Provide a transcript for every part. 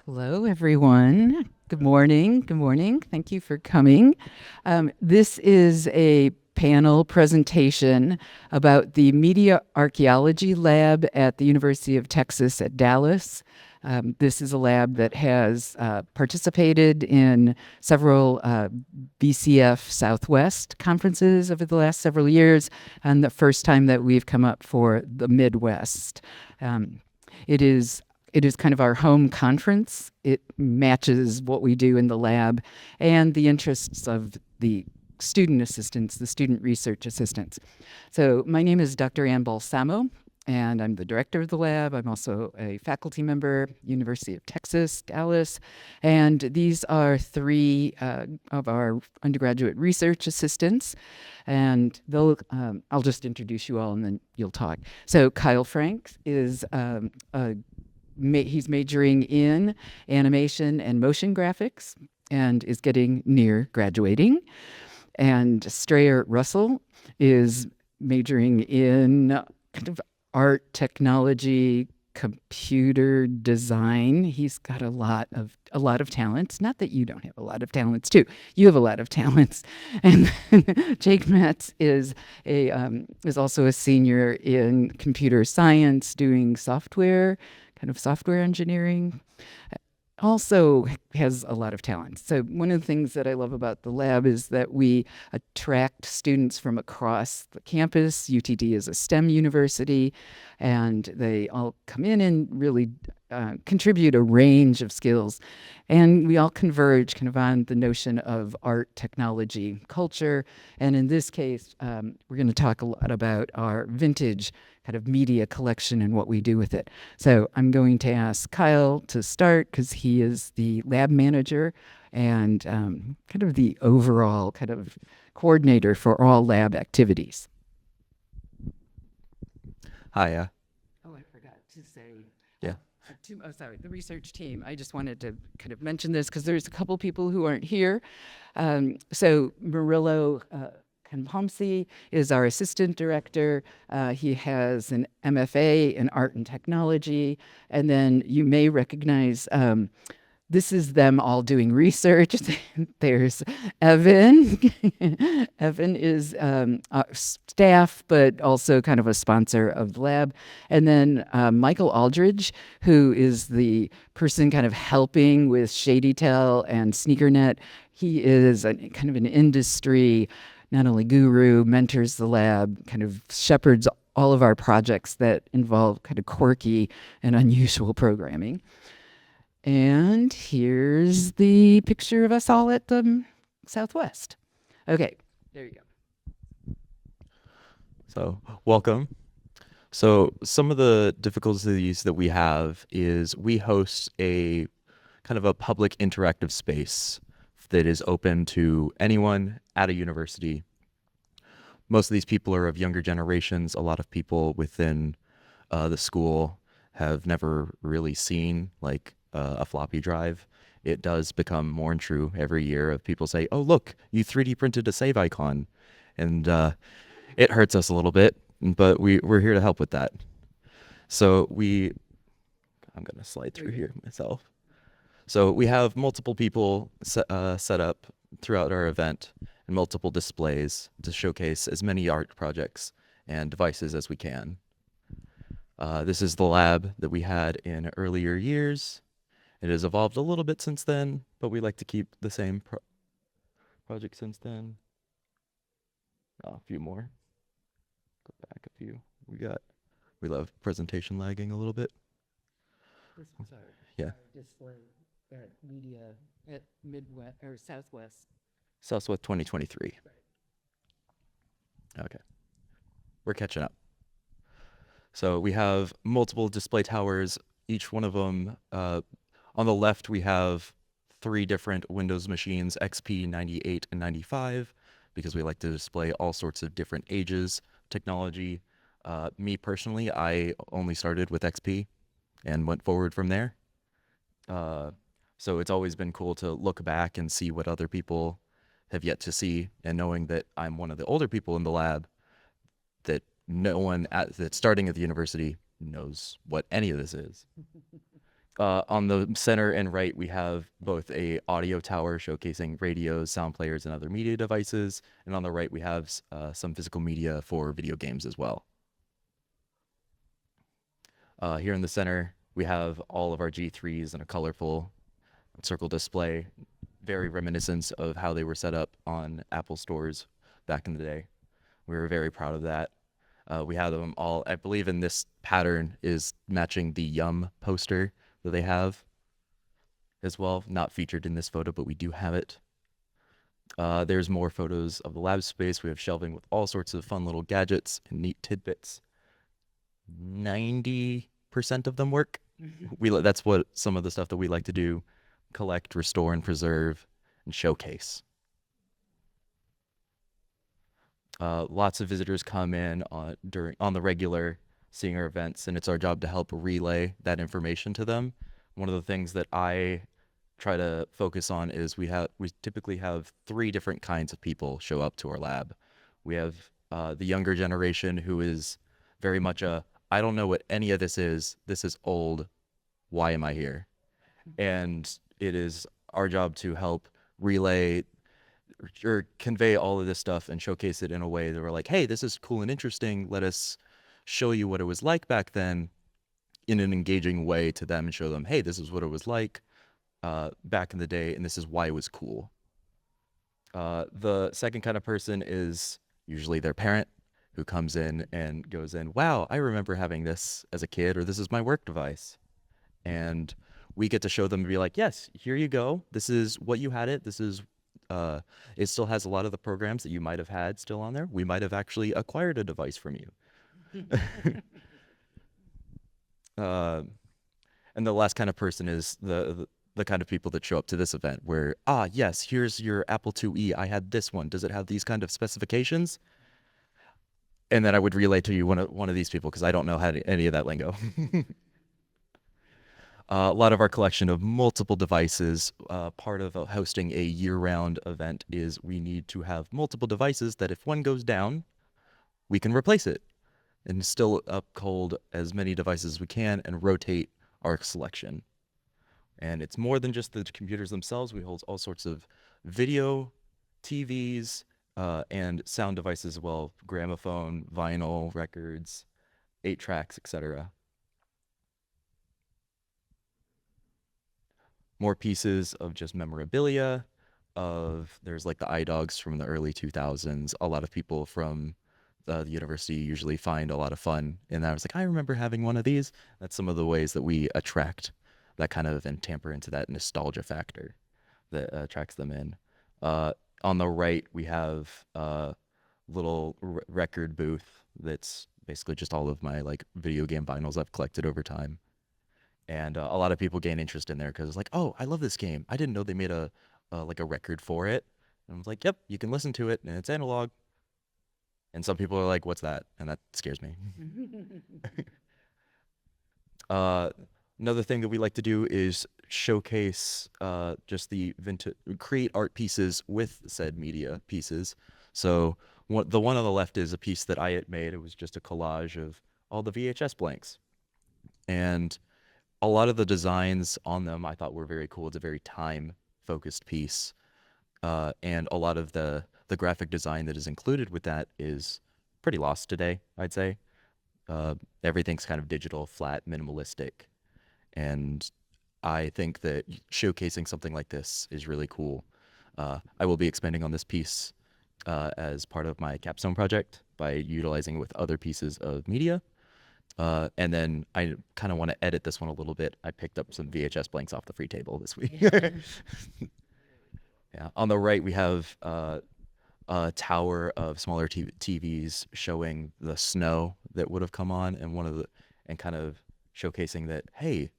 Hello, everyone. Good morning. Good morning. Thank you for coming. This is a panel presentation about the Media Archeology Lab at the University of Texas at Dallas. This is a lab that has participated in several VCF Southwest conferences over the last several years, and the first time that we've come up for the Midwest. It is kind of our home conference. It matches what we do in the lab and the interests of the student assistants, the student research assistants. So my name is Dr. Ann Balsamo, and I'm the director of the lab. I'm also a faculty member, University of Texas, Dallas. And these are three of our undergraduate research assistants. And I'll just introduce you all and then you'll talk. So Kyle Franks is he's majoring in animation and motion graphics and is getting near graduating. And Strayer Russell is majoring in kind of art, technology, computer design. He's got a lot of talents. Not that you don't have a lot of talents too. You have a lot of talents. And Jake Metz is also a senior in computer science, doing software engineering. Also has a lot of talent. So one of the things that I love about the lab is that we attract students from across the campus. UTD is a STEM university, and they all come in and really contribute a range of skills. And we all converge kind of on the notion of art, technology, culture. And in this case, we're going to talk a lot about our vintage kind of media collection and what we do with it. So I'm going to ask Kyle to start because he is the lab manager and kind of the overall kind of coordinator for all lab activities. Hi. Oh, I forgot to say. Yeah. Sorry, the research team. I just wanted to kind of mention this because there's a couple people who aren't here. So Murillo Kampomsi is our assistant director. He has an MFA in art and technology. And then you may recognize this is them all doing research. There's Evan. Evan is our staff, but also kind of a sponsor of the lab. And then Michael Aldridge, who is the person kind of helping with ShadyTel and SneakerNet. He is kind of an industry, not only guru, mentors the lab, kind of shepherds all of our projects that involve kind of quirky and unusual programming. And here's the picture of us all at the Southwest. Okay, there you go. So, welcome. So, some of the difficulties that we have is we host a kind of a public interactive space that is open to anyone at a university. Most of these people are of younger generations. A lot of people within the school have never really seen like a floppy drive. It does become more and true every year of people say, oh, look, you 3D printed a save icon. And it hurts us a little bit, but we're here to help with that. So I'm going to slide through here myself. So we have multiple people set up throughout our event and multiple displays to showcase as many art projects and devices as we can. This is the lab that we had in earlier years. It has evolved a little bit since then, but we like to keep the same project since then. A few more. Go back a few. We love presentation lagging a little bit. Yeah. Display at Media at Midwest or Southwest. Southwest 2023. Okay. We're catching up. So we have multiple display towers, each one of them. On the left, we have 3 different Windows machines, XP, 98, and 95, because we like to display all sorts of different ages, technology. Me personally, I only started with XP and went forward from there. So it's always been cool to look back and see what other people have yet to see, and knowing that I'm one of the older people in the lab, that no one that's starting at the university knows what any of this is. On the center and right, we have both a audio tower showcasing radios, sound players, and other media devices. And on the right, we have some physical media for video games as well. Here in the center, we have all of our G3s and a colorful circle display, very reminiscent of how they were set up on Apple stores back in the day. We were very proud of that. We have them all, I believe in this pattern is matching the Yum poster that they have as well. Not featured in this photo, but we do have it. There's more photos of the lab space. We have shelving with all sorts of fun little gadgets and neat tidbits. 90% of them work. That's what some of the stuff that we like to do: collect, restore, and preserve, and showcase. Lots of visitors come in on the regular, seeing our events, and it's our job to help relay that information to them. One of the things that I try to focus on is we typically have 3 different kinds of people show up to our lab. We have the younger generation who is very much I don't know what any of this is. This is old. Why am I here? And it is our job to help relay or convey all of this stuff and showcase it in a way that we're like, hey, this is cool and interesting. Let us show you what it was like back then in an engaging way to them and show them, hey, this is what it was like back in the day, and this is why it was cool. The second kind of person is usually their parent who comes in and goes in, wow, I remember having this as a kid, or this is my work device. And we get to show them and be like, yes, here you go. This is what you had it. This is it still has a lot of the programs that you might have had still on there. We might have actually acquired a device from you. And the last kind of person is the kind of people that show up to this event where, yes, here's your Apple IIe. I had this one. Does it have these kind of specifications? And then I would relay to you one of these people because I don't know any of that lingo. A lot of our collection of multiple devices, part of hosting a year-round event is we need to have multiple devices that if one goes down, we can replace it and still uphold as many devices as we can and rotate our selection. And it's more than just the computers themselves. We hold all sorts of video, TVs, and sound devices as well: gramophone, vinyl, records, 8-tracks, etc. More pieces of just memorabilia. There's like the iDogs from the early 2000s. A lot of people from the university usually find a lot of fun in that. I was like, I remember having one of these. That's some of the ways that we attract that kind of and tamper into that nostalgia factor that attracts them in. On the right, we have a little record booth that's basically just all of my like video game vinyls I've collected over time. And a lot of people gain interest in there because it's like, oh, I love this game. I didn't know they made a like a record for it. And I was like, yep, you can listen to it, and it's analog. And some people are like, what's that? And that scares me. Another thing that we like to do is showcase just the create art pieces with said media pieces. So the one on the left is a piece that I had made. It was just a collage of all the VHS blanks. And a lot of the designs on them I thought were very cool. It's a very time-focused piece. And a lot of the graphic design that is included with that is pretty lost today, I'd say. Everything's kind of digital, flat, minimalistic. And I think that showcasing something like this is really cool. I will be expanding on this piece as part of my capstone project by utilizing it with other pieces of media. And then I kind of want to edit this one a little bit. I picked up some VHS blanks off the free table this week. Yeah. On the right, we have a tower of smaller TVs showing the snow that would have come on, and kind of showcasing that, hey,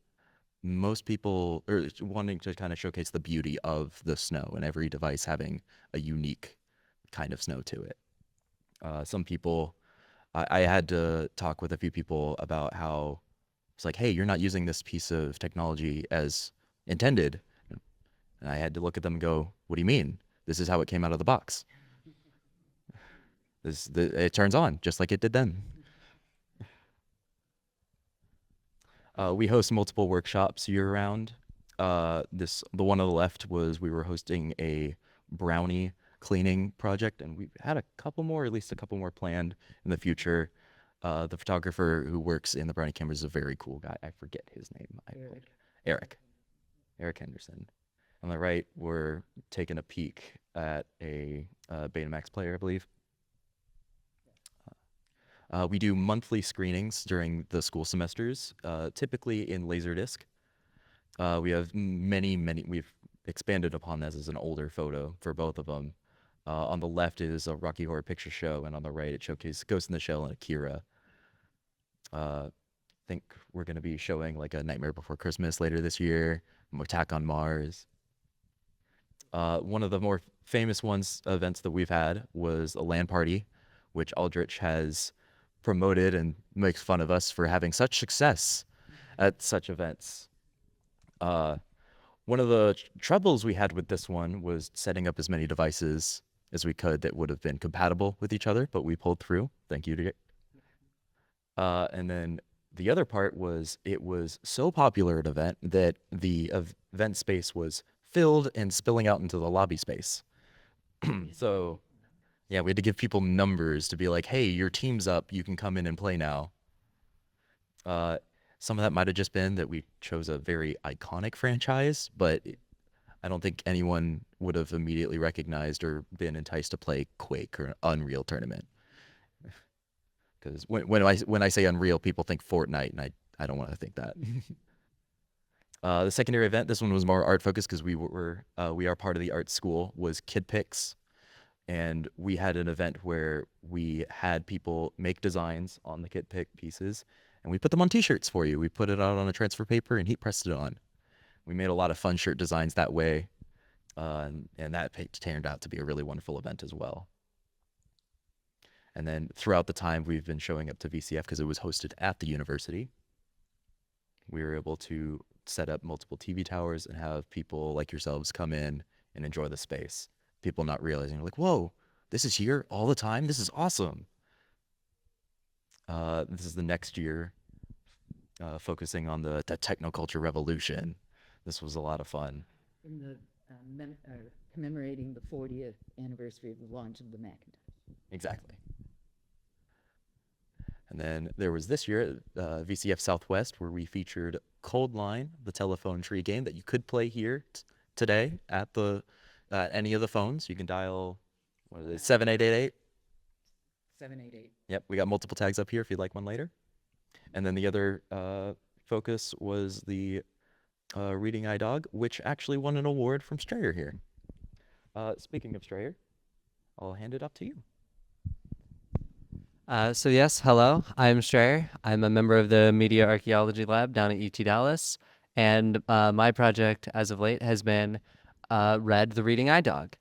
most people are wanting to kind of showcase the beauty of the snow and every device having a unique kind of snow to it. Some people, I had to talk with a few people about how it's like, hey, you're not using this piece of technology as intended. And I had to look at them and go, what do you mean? This is how it came out of the box. It turns on just like it did then. We host multiple workshops year round. The one on the left was we were hosting a brownie cleaning project, and we've had a couple more, at least a couple more planned in the future. The photographer who works in the brownie cameras is a very cool guy. I forget his name. Eric. Eric Henderson. On the right, we're taking a peek at a Betamax player, I believe. We do monthly screenings during the school semesters, typically in Laserdisc. We have we've expanded upon this as an older photo for both of them. On the left is a Rocky Horror Picture Show, and on the right it showcases Ghost in the Shell and Akira. I think we're going to be showing like a Nightmare Before Christmas later this year, Attack on Mars. One of the more famous events that we've had was a LAN party, which Aldrich has promoted and makes fun of us for having such success at such events. One of the troubles we had with this one was setting up as many devices as we could that would have been compatible with each other, but we pulled through. Thank you to and then the other part was it was so popular an event that the event space was filled and spilling out into the lobby space. So yeah, we had to give people numbers to be like, hey, your team's up, you can come in and play now. Some of that might have just been that we chose a very iconic franchise, but I don't think anyone would have immediately recognized or been enticed to play Quake or Unreal Tournament. Because when I say Unreal, people think Fortnite, and I don't want to think that. The secondary event, this one was more art focused because we are part of the art school, was Kid Picks. And we had an event where we had people make designs on the Kid Pick pieces, and we put them on t-shirts for you. We put it out on a transfer paper and heat pressed it on. We made a lot of fun shirt designs that way, and that turned out to be a really wonderful event as well. And then throughout the time we've been showing up to VCF because it was hosted at the university. We were able to set up multiple TV towers and have people like yourselves come in and enjoy the space. People not realizing, like, whoa, this is here all the time? This is awesome. This is the next year, focusing on the technoculture revolution. This was a lot of fun. In the commemorating the 40th anniversary of the launch of the Macintosh. Exactly. And then there was this year, VCF Southwest, where we featured Coldline, the telephone tree game that you could play here today at any of the phones. You can dial, 7888? 788. Yep, we got multiple tags up here if you'd like one later. And then the other focus was the Reading Eye Dog, which actually won an award from Strayer here. Speaking of Strayer, I'll hand it up to you. So yes, hello, I'm Strayer. I'm a member of the Media Archeology Lab down at UT Dallas, and my project as of late has been Red, the Reading Eye Dog.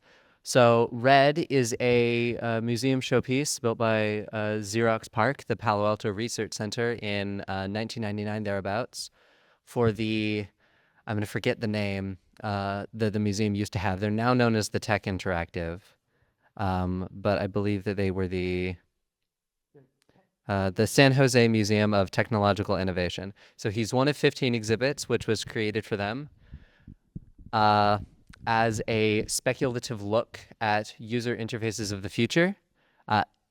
So Red is a museum showpiece built by Xerox PARC, the Palo Alto Research Center, in 1999 thereabouts, for the, I'm going to forget the name that the museum used to have. They're now known as the Tech Interactive, but I believe that they were the San Jose Museum of Technological Innovation. So he's one of 15 exhibits, which was created for them as a speculative look at user interfaces of the future.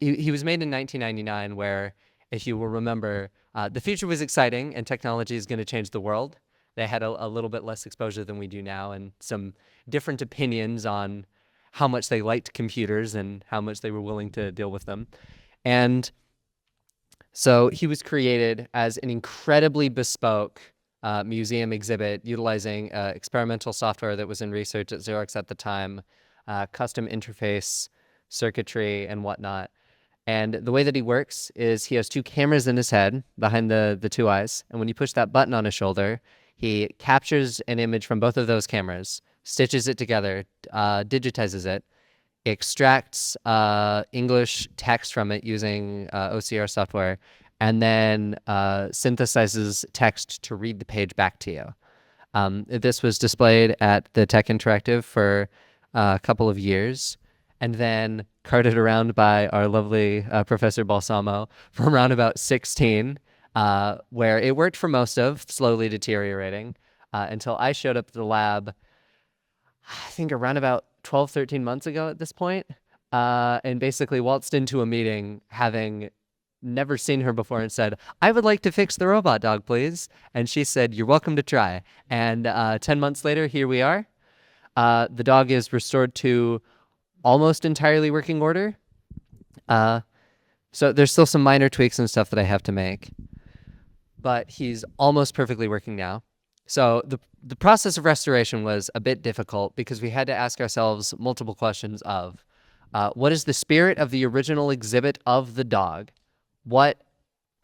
He was made in 1999, where, if you will remember, the future was exciting and technology is going to change the world. They had a little bit less exposure than we do now, and some different opinions on how much they liked computers and how much they were willing to deal with them. And so he was created as an incredibly bespoke museum exhibit utilizing experimental software that was in research at Xerox at the time, custom interface, circuitry, and whatnot. And the way that he works is he has two cameras in his head behind the two eyes. And when you push that button on his shoulder, he captures an image from both of those cameras, stitches it together, digitizes it, extracts English text from it using OCR software, and then synthesizes text to read the page back to you. This was displayed at the Tech Interactive for a couple of years, and then carted around by our lovely Professor Balsamo from around about 16 where it worked for most of, slowly deteriorating, until I showed up at the lab, I think around about 12, 13 months ago at this point, and basically waltzed into a meeting having never seen her before and said, "I would like to fix the robot dog, please." And she said, "You're welcome to try." And 10 months later, here we are. The dog is restored to almost entirely working order. So there's still some minor tweaks and stuff that I have to make, but he's almost perfectly working now. So the process of restoration was a bit difficult because we had to ask ourselves multiple questions of, what is the spirit of the original exhibit of the dog? What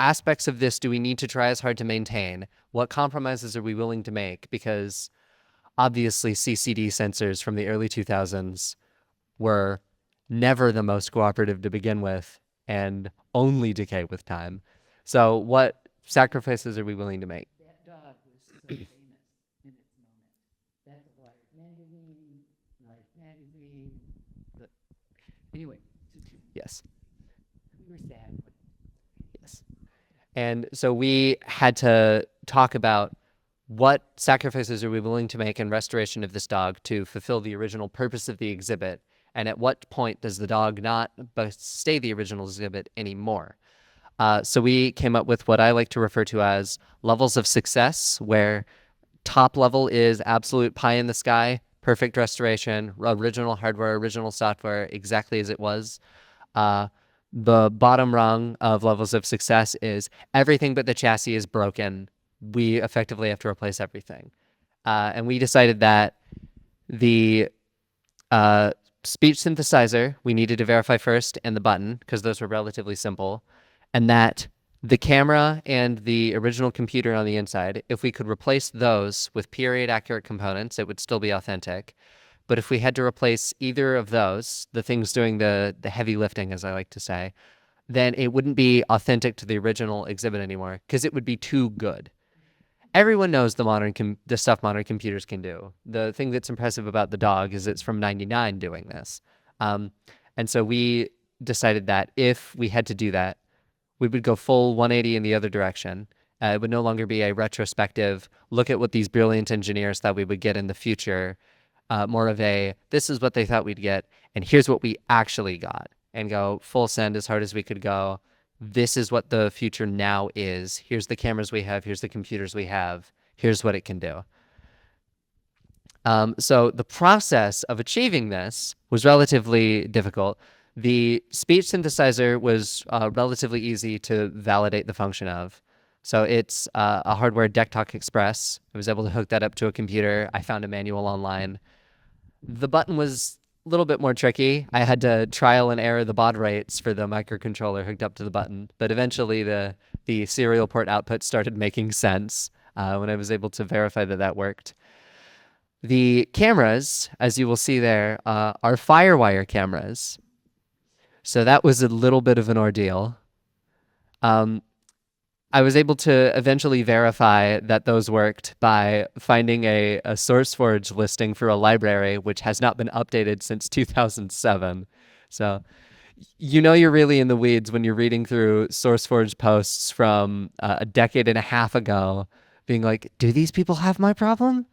aspects of this do we need to try as hard to maintain? What compromises are we willing to make? Because obviously CCD sensors from the early 2000s were never the most cooperative to begin with and only decay with time. So what sacrifices are we willing to make? That dog was so famous in its moment. That's Life magazine. Anyway, Yes. we were sad. Yes. And so we had to talk about what sacrifices are we willing to make in restoration of this dog to fulfill the original purpose of the exhibit, and at what point does the dog not stay the original exhibit anymore? So we came up with what I like to refer to as levels of success, where top level is absolute pie in the sky, perfect restoration, original hardware, original software, exactly as it was. The bottom rung of levels of success is everything but the chassis is broken. We effectively have to replace everything. And we decided that the speech synthesizer we needed to verify first, and the button, because those were relatively simple, and that the camera and the original computer on the inside, if we could replace those with period accurate components, it would still be authentic. But if we had to replace either of those, the things doing the heavy lifting, as I like to say, then it wouldn't be authentic to the original exhibit anymore, because it would be too good. Everyone knows the stuff modern computers can do. The thing that's impressive about the dog is it's from '99 doing this. And so we decided that if we had to do that, we would go full 180 in the other direction. It would no longer be a retrospective, look at what these brilliant engineers thought we would get in the future. More of a, this is what they thought we'd get, and here's what we actually got. And go full send as hard as we could go. This is what the future now is. Here's the cameras we have. Here's the computers we have. Here's what it can do. So the process of achieving this was relatively difficult. The speech synthesizer was relatively easy to validate the function of. So it's a hardware DeckTalk Express. I was able to hook that up to a computer. I found a manual online. The button was a little bit more tricky. I had to trial and error the baud rates for the microcontroller hooked up to the button. But eventually the serial port output started making sense when I was able to verify that that worked. The cameras, as you will see there, are FireWire cameras. So that was a little bit of an ordeal. I was able to eventually verify that those worked by finding a SourceForge listing for a library which has not been updated since 2007. So you know you're really in the weeds when you're reading through SourceForge posts from a decade and a half ago, being like, do these people have my problem?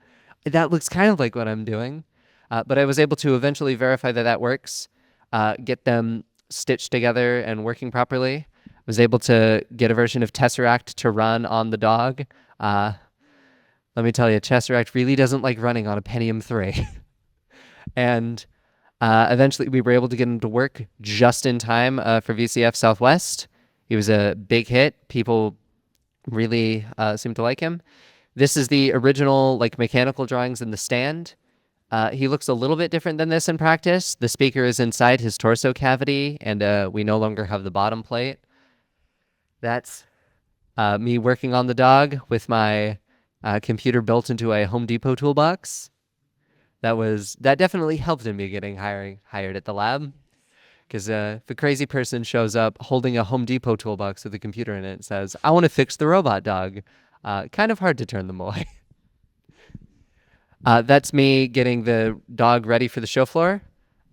That looks kind of like what I'm doing. But I was able to eventually verify that that works, get them stitched together and working properly. Was able to get a version of Tesseract to run on the dog. Let me tell you, Tesseract really doesn't like running on a Pentium 3. And eventually we were able to get him to work just in time for VCF Southwest. He was a big hit. People really seemed to like him. This is the original mechanical drawings in the stand. He looks a little bit different than this in practice. The speaker is inside his torso cavity, and we no longer have the bottom plate. That's me working on the dog with my computer built into a Home Depot toolbox. That definitely helped in me getting hired at the lab. Because if a crazy person shows up holding a Home Depot toolbox with a computer in it and says, I want to fix the robot dog, kind of hard to turn them away. That's me getting the dog ready for the show floor.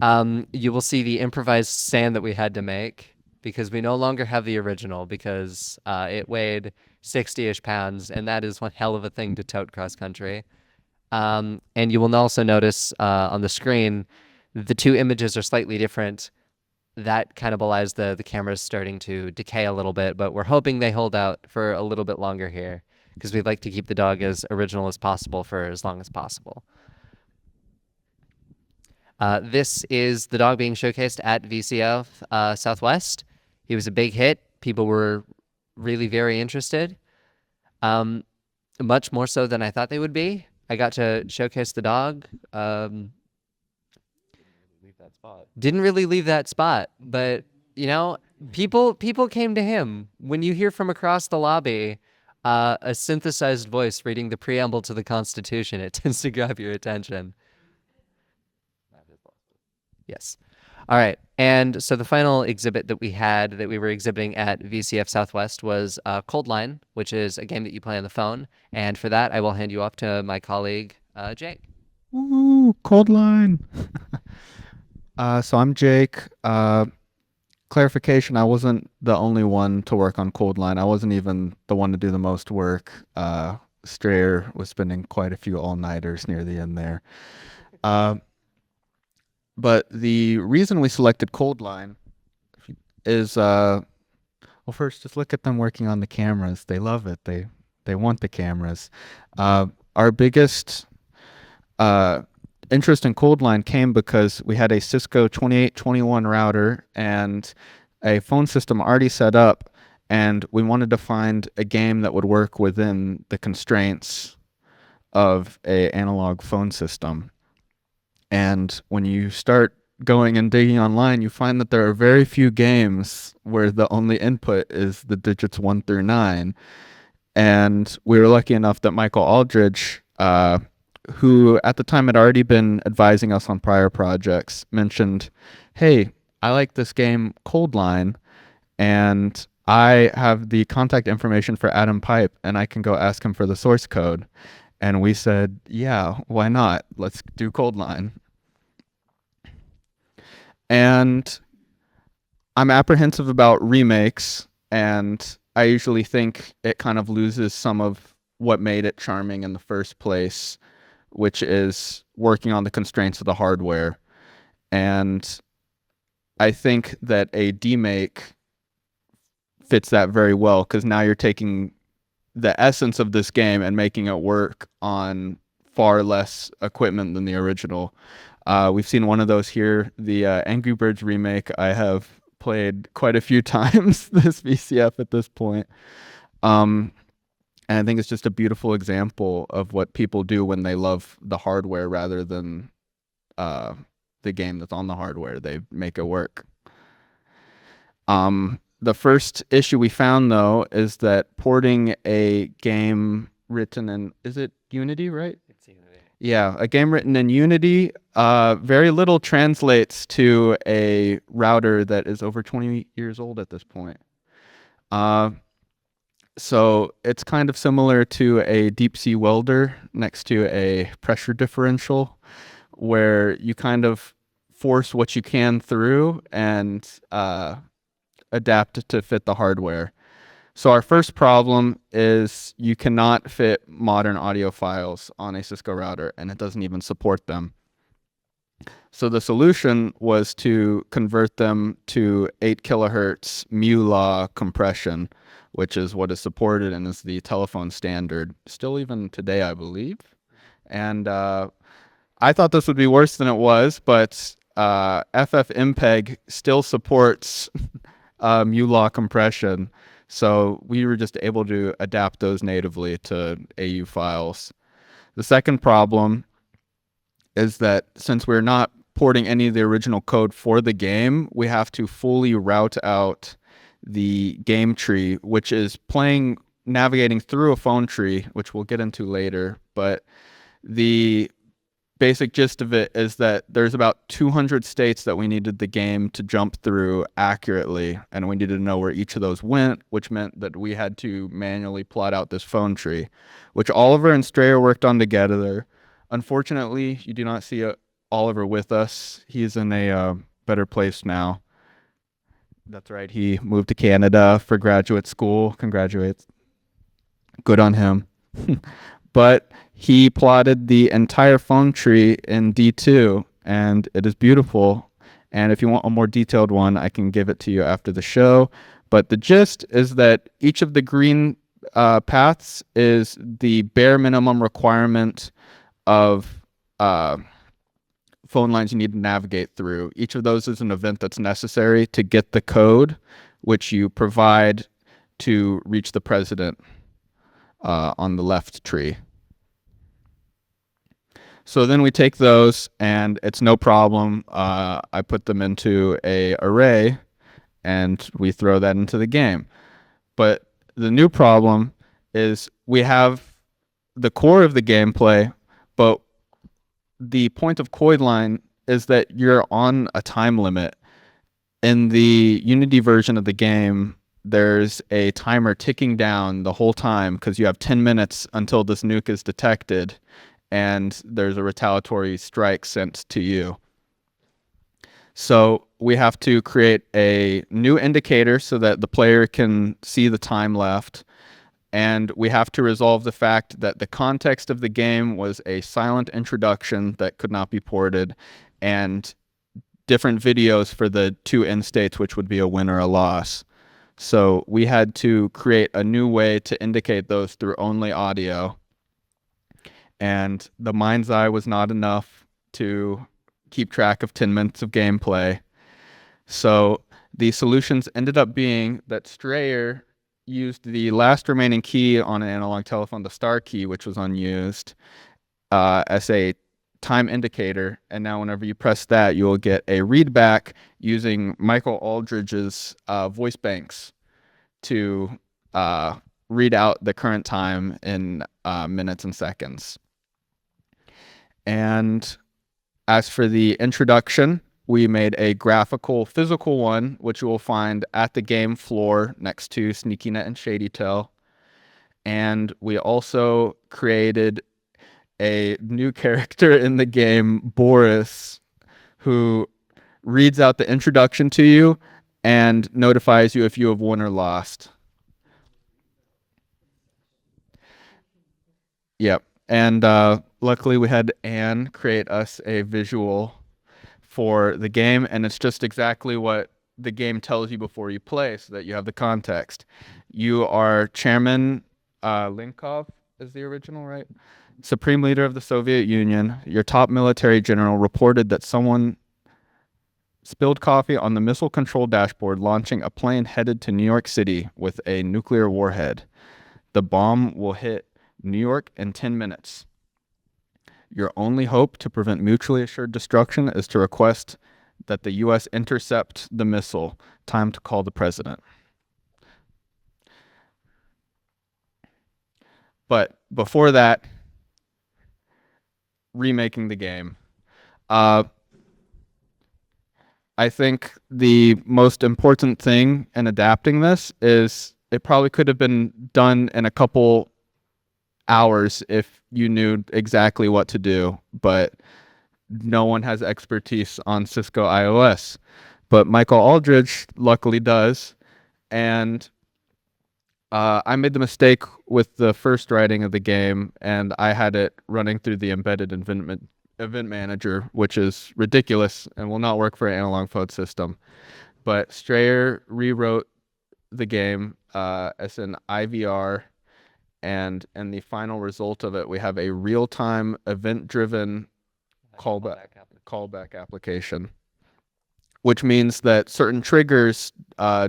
You will see the improvised stand that we had to make. because we no longer have the original because it weighed 60-ish pounds, and that is one hell of a thing to tote cross country. And you will also notice on the screen, the two images are slightly different. That kind of belies the camera's starting to decay a little bit, but we're hoping they hold out for a little bit longer here because we'd like to keep the dog as original as possible for as long as possible. This is the dog being showcased at VCF Southwest. He was a big hit. People were really very interested, much more so than I thought they would be. I got to showcase the dog. Didn't really leave that spot, but you know, people came to him. When you hear from across the lobby a synthesized voice reading the preamble to the Constitution, it tends to grab your attention. Yes. All right. And so the final exhibit that we were exhibiting at VCF Southwest was Coldline, which is a game that you play on the phone. And for that, I will hand you off to my colleague, Jake. Ooh, Coldline. So I'm Jake. Clarification, I wasn't the only one to work on Coldline. I wasn't even the one to do the most work. Strayer was spending quite a few all-nighters near the end there. But the reason we selected Coldline is, well, first, just look at them working on the cameras. They love it. They want the cameras. Our biggest interest in Coldline came because we had a Cisco 2821 router and a phone system already set up, and we wanted to find a game that would work within the constraints of an analog phone system. And when you start going and digging online, you find that there are very few games where the only input is the digits 1 through 9. And we were lucky enough that Michael Aldridge, who at the time had already been advising us on prior projects, mentioned, hey, I like this game Coldline, and I have the contact information for Adam Pipe, and I can go ask him for the source code. And we said, yeah, why not? Let's do Coldline. And I'm apprehensive about remakes, and I usually think it kind of loses some of what made it charming in the first place, which is working on the constraints of the hardware. And I think that a demake fits that very well, because now you're taking the essence of this game and making it work on far less equipment than the original. We've seen one of those here, the Angry Birds remake. I have played quite a few times this VCF at this point. And I think it's just a beautiful example of what people do when they love the hardware rather than the game that's on the hardware. They make it work. The first issue we found, though, is that porting a game written in, is it Unity, right? It's Unity. Yeah, a game written in Unity, very little translates to a router that is over 20 years old at this point. So it's kind of similar to a deep sea welder next to a pressure differential, where you kind of force what you can through and adapt to fit the hardware. So our first problem is you cannot fit modern audio files on a Cisco router, and it doesn't even support them. So the solution was to convert them to 8 kilohertz mu-law compression, which is what is supported and is the telephone standard, still even today, I believe. And I thought this would be worse than it was, but FFmpeg still supports mu-law compression. So we were just able to adapt those natively to AU files. The second problem is that since we're not porting any of the original code for the game, we have to fully route out the game tree, which is navigating through a phone tree, which we'll get into later. But the basic gist of it is that there's about 200 states that we needed the game to jump through accurately, and we needed to know where each of those went, which meant that we had to manually plot out this phone tree, which Oliver and Strayer worked on together. Unfortunately, you do not see Oliver with us. He's in a better place now. That's right. He moved to Canada for graduate school. Congratulates. Good on him. But he plotted the entire phone tree in D2, and it is beautiful. And if you want a more detailed one, I can give it to you after the show. But the gist is that each of the green paths is the bare minimum requirement of phone lines you need to navigate through. Each of those is an event that's necessary to get the code, which you provide to reach the president on the left tree. So then we take those, and it's no problem. I put them into a array, and we throw that into the game. But the new problem is we have the core of the gameplay, but the point of Coldline is that you're on a time limit. In the Unity version of the game, there's a timer ticking down the whole time because you have 10 minutes until this nuke is detected, and there's a retaliatory strike sent to you. So we have to create a new indicator so that the player can see the time left. And we have to resolve the fact that the context of the game was a silent introduction that could not be ported, and different videos for the two end states, which would be a win or a loss. So we had to create a new way to indicate those through only audio. And the mind's eye was not enough to keep track of 10 minutes of gameplay. So the solutions ended up being that Strayer used the last remaining key on an analog telephone, the star key, which was unused, as a time indicator. And now whenever you press that, you will get a readback using Michael Aldridge's voice banks to read out the current time in minutes and seconds. And as for the introduction, we made a graphical physical one, which you will find at the game floor next to Sneaky Net and Shady Tail. And we also created a new character in the game, Boris, who reads out the introduction to you and notifies you if you have won or lost. Yep. And luckily we had Anne create us a visual for the game, and it's just exactly what the game tells you before you play so that you have the context. You are Chairman Linkov is the original, right? Supreme Leader of the Soviet Union. Your top military general reported that someone spilled coffee on the missile control dashboard, launching a plane headed to New York City with a nuclear warhead. The bomb will hit New York in 10 minutes. Your only hope to prevent mutually assured destruction is to request that the U.S. intercept the missile. Time to call the president. But before that, remaking the game. I think the most important thing in adapting this is it probably could have been done in a couple hours if you knew exactly what to do, but no one has expertise on Cisco iOS. But Michael Aldridge luckily does, and I made the mistake with the first writing of the game, and I had it running through the embedded event manager, which is ridiculous and will not work for an analog phone system. But Strayer rewrote the game as an IVR, and in the final result of it, we have a real-time event-driven callback application, which means that certain triggers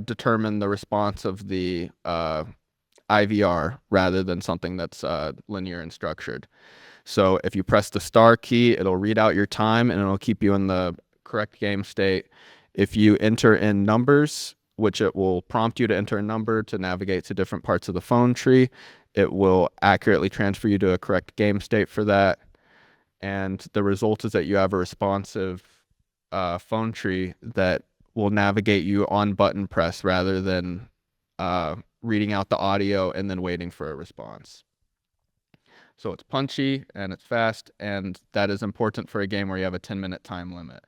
determine the response of the IVR rather than something that's linear and structured. So if you press the star key, it'll read out your time and it'll keep you in the correct game state. If you enter in numbers, which it will prompt you to enter a number to navigate to different parts of the phone tree, it will accurately transfer you to a correct game state for that. And the result is that you have a responsive phone tree that will navigate you on button press rather than reading out the audio and then waiting for a response. So it's punchy and it's fast, and that is important for a game where you have a 10-minute time limit.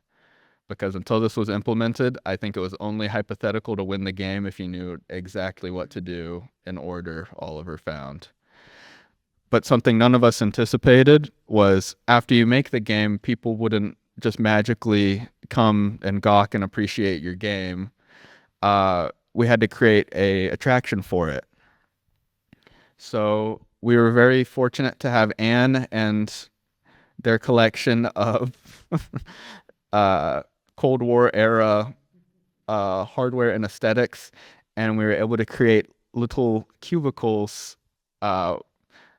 because until this was implemented, I think it was only hypothetical to win the game if you knew exactly what to do in order Oliver found. But something none of us anticipated was after you make the game, people wouldn't just magically come and gawk and appreciate your game. We had to create a attraction for it. So we were very fortunate to have Anne and their collection of Cold War era hardware and aesthetics, and we were able to create little cubicles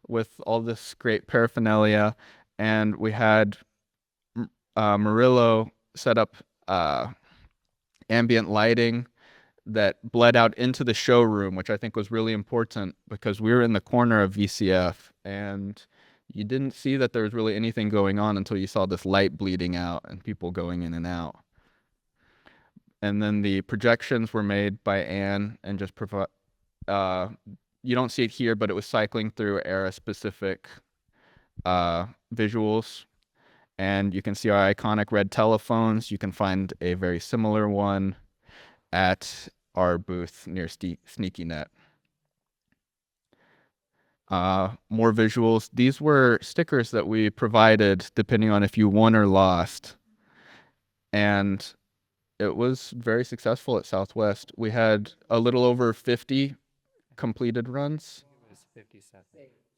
with all this great paraphernalia, and we had Murillo set up ambient lighting that bled out into the showroom, which I think was really important because we were in the corner of VCF and you didn't see that there was really anything going on until you saw this light bleeding out and people going in and out. And then the projections were made by Anne and just provide, you don't see it here, but it was cycling through era-specific visuals. And you can see our iconic red telephones. You can find a very similar one at our booth near SneakyNet. More visuals. These were stickers that we provided depending on if you won or lost. And it was very successful at Southwest. We had a little over 50 completed runs.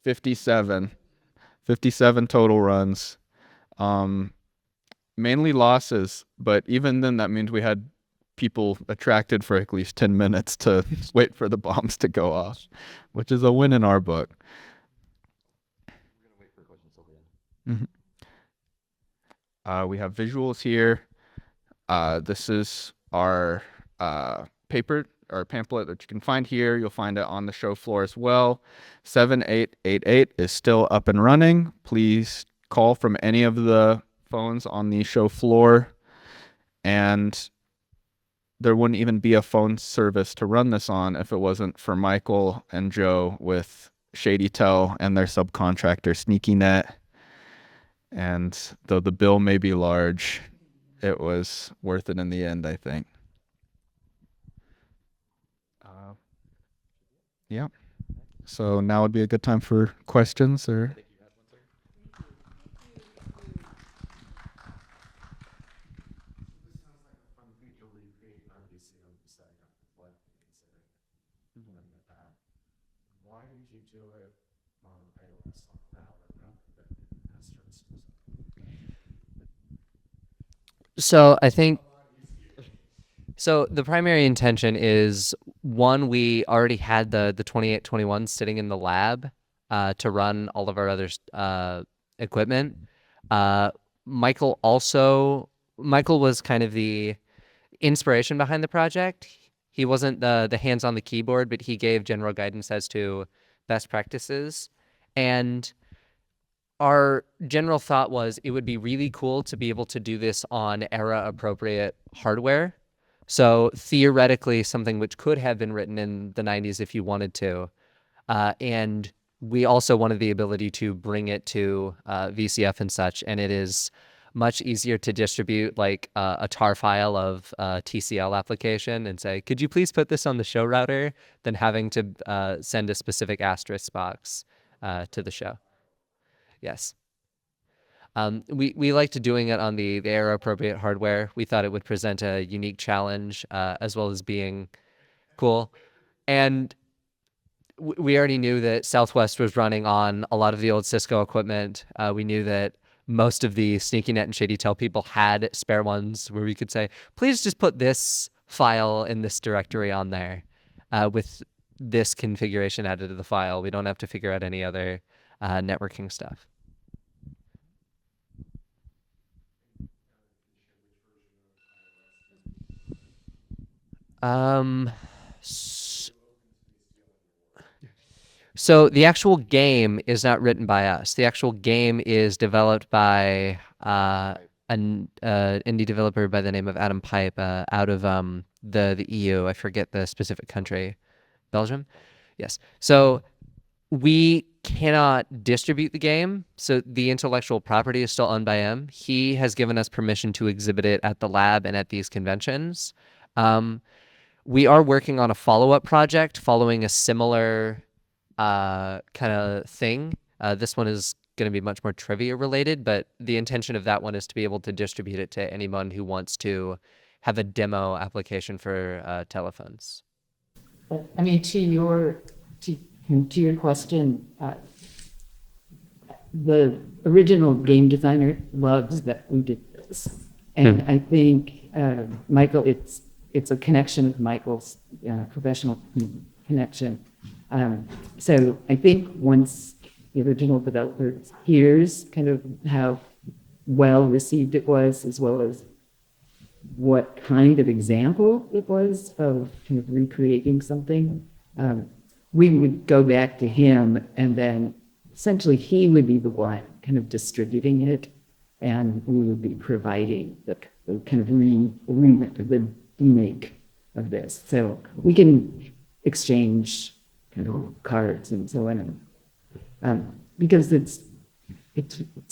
57 total runs. Mainly losses, but even then that means we had people attracted for at least 10 minutes to wait for the bombs to go off, which is a win in our book. Mm-hmm. We have visuals here. This is our paper, our pamphlet that you can find here. You'll find it on the show floor as well. 7888 is still up and running. Please call from any of the phones on the show floor, and there wouldn't even be a phone service to run this on if it wasn't for Michael and Joe with ShadyTel and their subcontractor SneakyNet. And though the bill may be large, it was worth it in the end, I think. Yeah. So now would be a good time for questions or. Why did you do it on iOS now and not So I think, so the primary intention is, one, we already had the 2821 sitting in the lab to run all of our other equipment. Michael was kind of the inspiration behind the project. He wasn't the hands on the keyboard, but he gave general guidance as to best practices. And our general thought was it would be really cool to be able to do this on era-appropriate hardware. So theoretically, something which could have been written in the 90s if you wanted to. And we also wanted the ability to bring it to VCF and such, and it is much easier to distribute like a tar file of TCL application and say, could you please put this on the show router, than having to send a specific asterisk box to the show. Yes. We liked doing it on the era-appropriate hardware. We thought it would present a unique challenge as well as being cool. And we already knew that Southwest was running on a lot of the old Cisco equipment. We knew that most of the SneakyNet and ShadyTel people had spare ones where we could say, please just put this file in this directory on there with this configuration added to the file. We don't have to figure out any other networking stuff. So the actual game is not written by us. The actual game is developed by an indie developer by the name of Adam Pipe out of the EU. I forget the specific country. Belgium? Yes. So we cannot distribute the game, so the intellectual property is still owned by him. He has given us permission to exhibit it at the lab and at these conventions. We are working on a follow-up project following a similar kind of thing. This one is going to be much more trivia related, but the intention of that one is to be able to distribute it to anyone who wants to have a demo application for telephones. I mean, to your question, the original game designer loves that we did this, and I think Michael, it's a connection with Michael's professional connection. So I think once the original developer hears kind of how well received it was, as well as what kind of example it was of kind of recreating something, we would go back to him, and then essentially he would be the one kind of distributing it, and we would be providing the kind of the remake of this. So we can exchange kind of cards and so on, because it's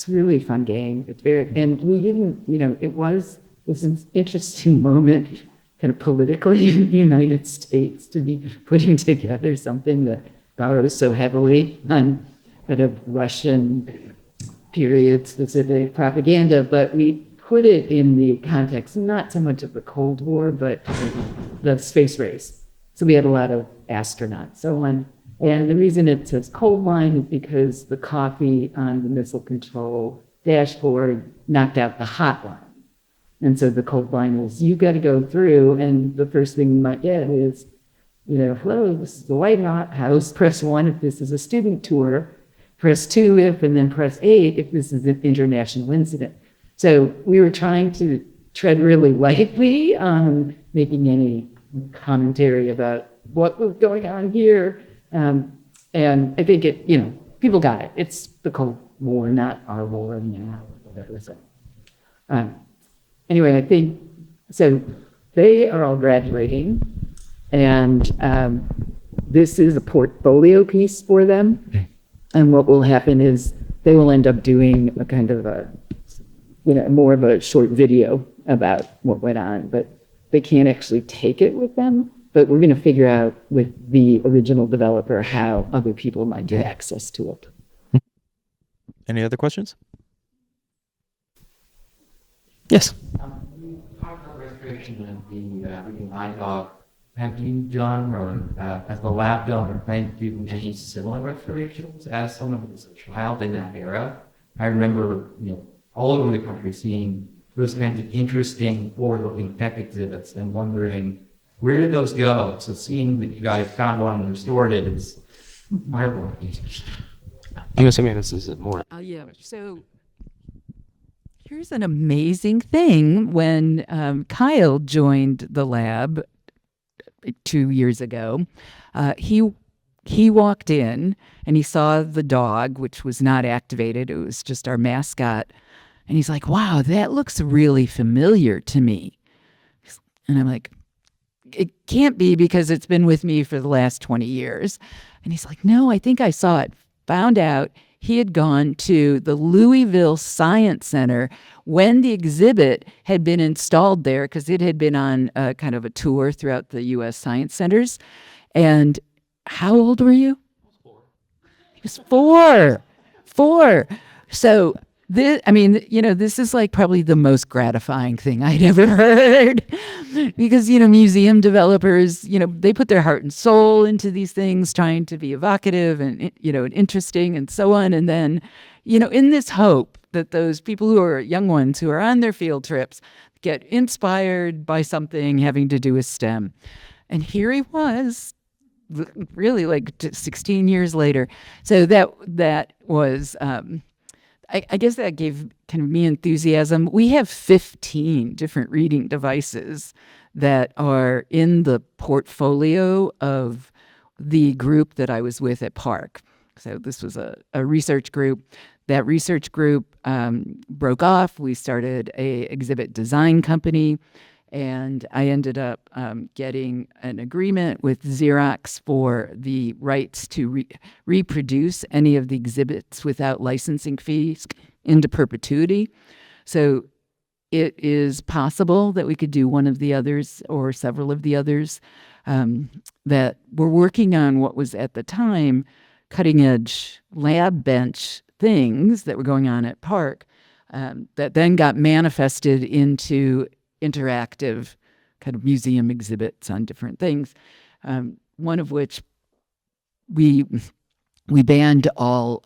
really a fun game. It's very, and we didn't, it was an interesting moment kind of politically in the United States to be putting together something that borrows so heavily on kind of Russian period specific propaganda, but we put it in the context not so much of the Cold War, but the space race. So we had a lot of astronauts, so on. And the reason it says Coldline is because the coffee on the missile control dashboard knocked out the hot line. And so the Coldline was, you got to go through, and the first thing you might get is, hello, this is the White House, press 1 if this is a student tour, press 2 if, and then press 8 if this is an international incident. So we were trying to tread really lightly on making any commentary about what was going on here. And I think people got it. It's the Cold War, not our war now. Anyway, I think, so they are all graduating, and this is a portfolio piece for them. And what will happen is they will end up doing a kind of more of a short video about what went on, but they can't actually take it with them. But we're going to figure out with the original developer how other people might get access to it. Any other questions? Yes. You talked about restoration and the line of have you done or has the lab done or plan to do any similar restorations as someone who was a child in that era? I remember, all over the country seeing those kinds of interesting forward-looking tech exhibits and wondering, where did those go? So seeing that you guys found one and restored it is marvelous. I'm assuming this is more. Yeah. So here's an amazing thing. When Kyle joined the lab 2 years ago, he walked in and he saw the dog, which was not activated. It was just our mascot. And he's like, wow, that looks really familiar to me. And I'm like, it can't be because it's been with me for the last 20 years. And he's like, no, I think I saw it. Found out he had gone to the Louisville Science Center when the exhibit had been installed there, because it had been on kind of a tour throughout the U.S. science centers. And how old were you? He was four. So this is like probably the most gratifying thing I'd ever heard, because, museum developers, they put their heart and soul into these things, trying to be evocative and, and interesting and so on. And then, in this hope that those people who are young ones who are on their field trips get inspired by something having to do with STEM. And here he was, really like 16 years later. So that was, I guess that gave kind of me enthusiasm. We have 15 different reading devices that are in the portfolio of the group that I was with at PARC. So this was a research group. That research group broke off. We started a exhibit design company, And I ended up getting an agreement with Xerox for the rights to reproduce any of the exhibits without licensing fees into perpetuity. So it is possible that we could do one of the others or several of the others that were working on what was at the time cutting edge lab bench things that were going on at Park that then got manifested into interactive kind of museum exhibits on different things. One of which we banned all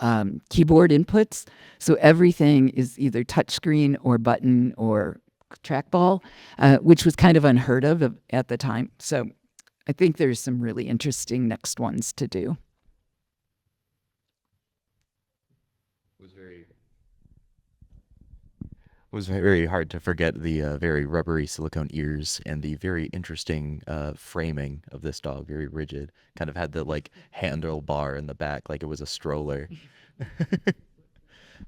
keyboard inputs. So everything is either touchscreen or button or trackball, which was kind of unheard of at the time. So I think there's some really interesting next ones to do. It was very hard to forget the very rubbery silicone ears and the very interesting framing of this dog, very rigid. Kind of had the like handlebar in the back like it was a stroller.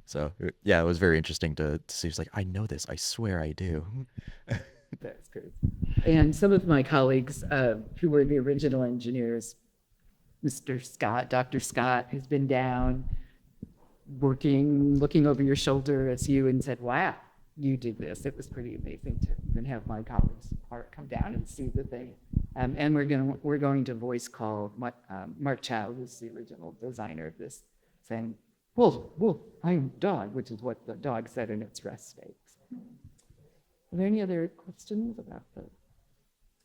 So yeah, it was very interesting to see. It's like, I know this, I swear I do. That's great. And some of my colleagues who were the original engineers, Mr. Scott, Dr. Scott, has been down working, looking over your shoulder as you and said, wow, you did this. It was pretty amazing to even have my colleagues come down and see the thing. And we're going to voice call Mark Chow, who's the original designer of this, saying, "Whoa, I'm dog," which is what the dog said in its rest state. Are there any other questions about that?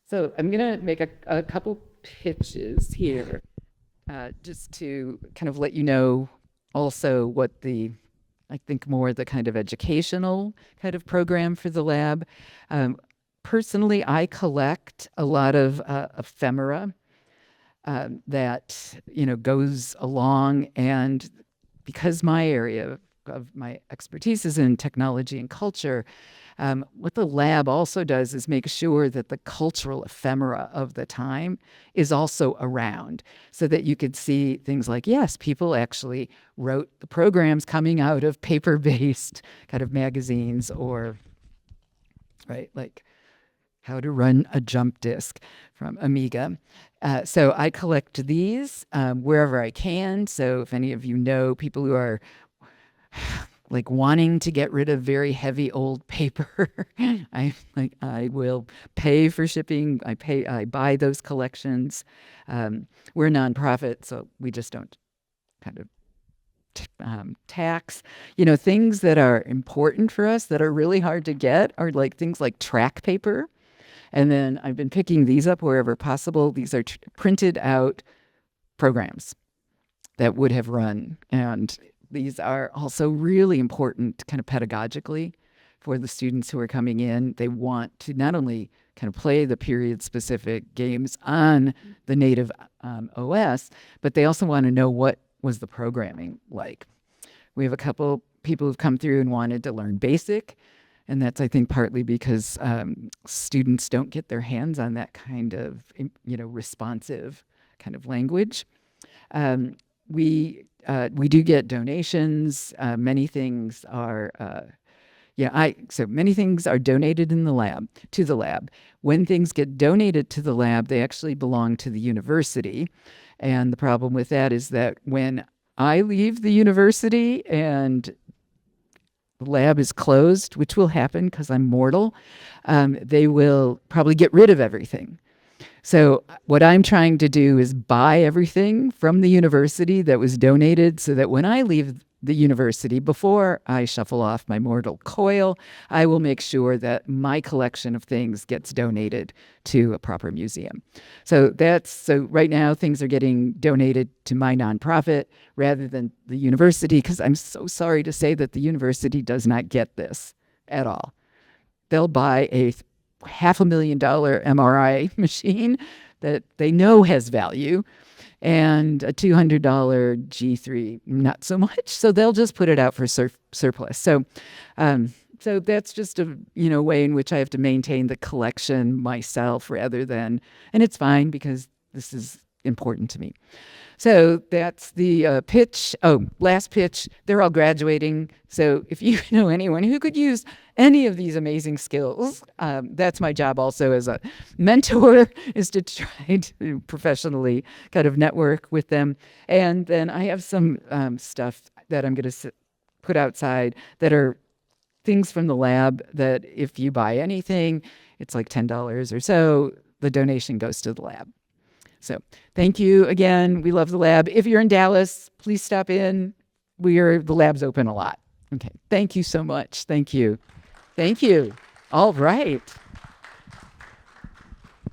So I'm going to make a couple pitches here, just to kind of let you know also what I think more the kind of educational kind of program for the lab. Personally, I collect a lot of ephemera that, goes along, and because my area of my expertise is in technology and culture, what the lab also does is make sure that the cultural ephemera of the time is also around, so that you could see things like, yes, people actually wrote the programs coming out of paper-based kind of magazines, or, right, like how to run a jump disk from Amiga. So I collect these wherever I can. So if any of you know people who are like wanting to get rid of very heavy old paper, I will pay for shipping. I buy those collections. We're a nonprofit, so we just don't kind of tax. Things that are important for us that are really hard to get are like things like track paper. And then I've been picking these up wherever possible. These are printed out programs that would have run, and these are also really important kind of pedagogically for the students who are coming in. They want to not only kind of play the period-specific games on the native OS, but they also want to know what was the programming like. We have a couple people who've come through and wanted to learn BASIC, and that's, I think, partly because students don't get their hands on that kind of, responsive kind of language. We do get donations. Many things are, many things are donated in the lab, to the lab. When things get donated to the lab, they actually belong to the university. And the problem with that is that when I leave the university and the lab is closed, which will happen because I'm mortal, they will probably get rid of everything. So what I'm trying to do is buy everything from the university that was donated, so that when I leave the university, before I shuffle off my mortal coil, I will make sure that my collection of things gets donated to a proper museum. So right now things are getting donated to my nonprofit rather than the university, because I'm so sorry to say that the university does not get this at all. They'll buy a $500,000 MRI machine that they know has value, and a $200 G3 not so much. So they'll just put it out for surplus. So that's just a way in which I have to maintain the collection myself, rather than, and it's fine because this is important to me. So that's the pitch. Oh, last pitch. They're all graduating. So if you know anyone who could use any of these amazing skills, that's my job also as a mentor, is to try to professionally kind of network with them. And then I have some stuff that I'm going to put outside that are things from the lab that if you buy anything, it's like $10 or so. The donation goes to the lab. So thank you again. We love the lab. If you're in Dallas, please stop in. The lab's open a lot. Okay. Thank you so much. Thank you. Thank you. All right.